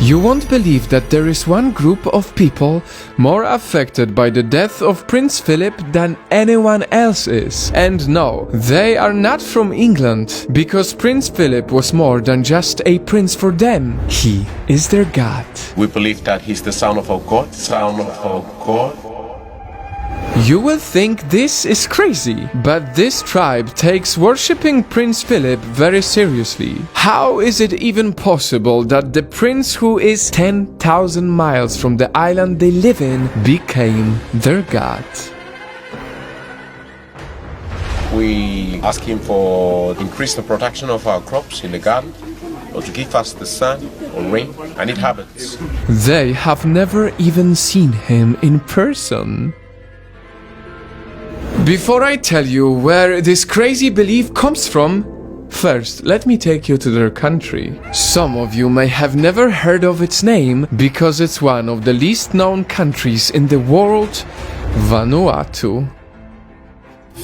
You won't believe that there is one group of people more affected by the death of Prince Philip than anyone else is. And no, they are not from England, because Prince Philip was more than just a prince for them. He is their god. We believe that he's the son of our God, You will think this is crazy, but this tribe takes worshipping Prince Philip very seriously. How is it even possible that the prince who is 10,000 miles from the island they live in became their god? We ask him for increase the production of our crops in the garden, or to give us the sun or rain, and it happens. They have never even seen him in person. Before I tell you where this crazy belief comes from, first let me take you to their country. Some of you may have never heard of its name because it's one of the least known countries in the world, Vanuatu.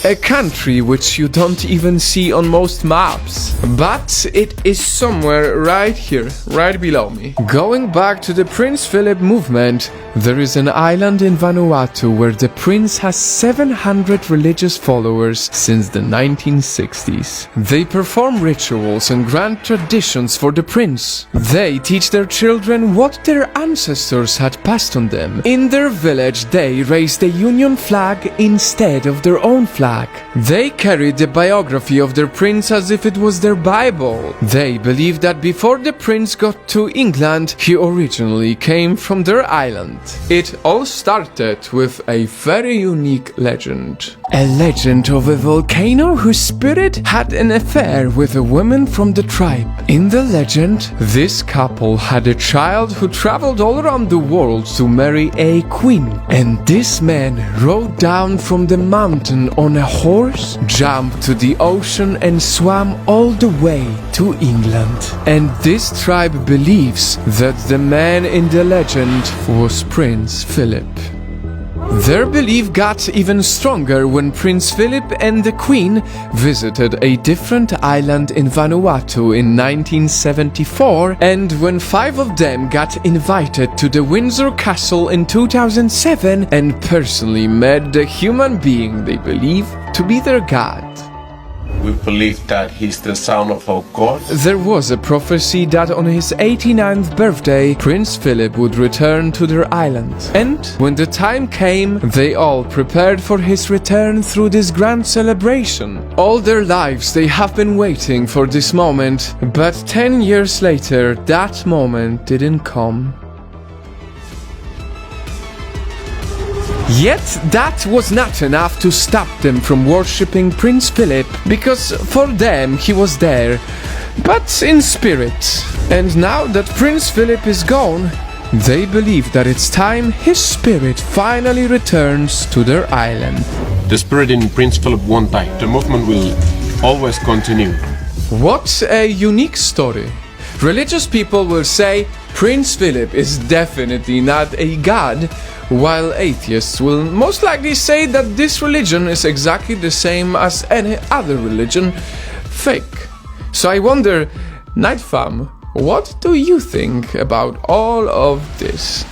A country which you don't even see on most maps. But it is somewhere right here, right below me. Going back to the Prince Philip movement, there is an island in Vanuatu where the prince has 700 religious followers since the 1960s. They perform rituals and grant traditions for the prince. They teach their children what their ancestors had passed on them. In their village, they raise the Union flag instead of their own flag. They carried the biography of their prince as if it was their Bible. They believe that before the prince got to England, he originally came from their island. It all started with a very unique legend. A legend of a volcano whose spirit had an affair with a woman from the tribe. In the legend, this couple had a child who traveled all around the world to marry a queen. And this man rode down from the mountain on a horse, jumped to the ocean and swam all the way to England. And this tribe believes that the man in the legend was Prince Philip. Their belief got even stronger when Prince Philip and the Queen visited a different island in Vanuatu in 1974, and when 5 of them got invited to the Windsor Castle in 2007 and personally met the human being they believe to be their god. We believe that he's the son of our God. There was a prophecy that on his 89th birthday, Prince Philip would return to their island. And when the time came, they all prepared for his return through this grand celebration. All their lives they have been waiting for this moment, but 10 years later, that moment didn't come. Yet that was not enough to stop them from worshipping Prince Philip, because for them he was there, but in spirit. And now that Prince Philip is gone, they believe that it's time his spirit finally returns to their island. The spirit in Prince Philip won't die. The movement will always continue. What a unique story. Religious people will say Prince Philip is definitely not a god, while atheists will most likely say that this religion is exactly the same as any other religion, fake. So I wonder, Night Fam, what do you think about all of this?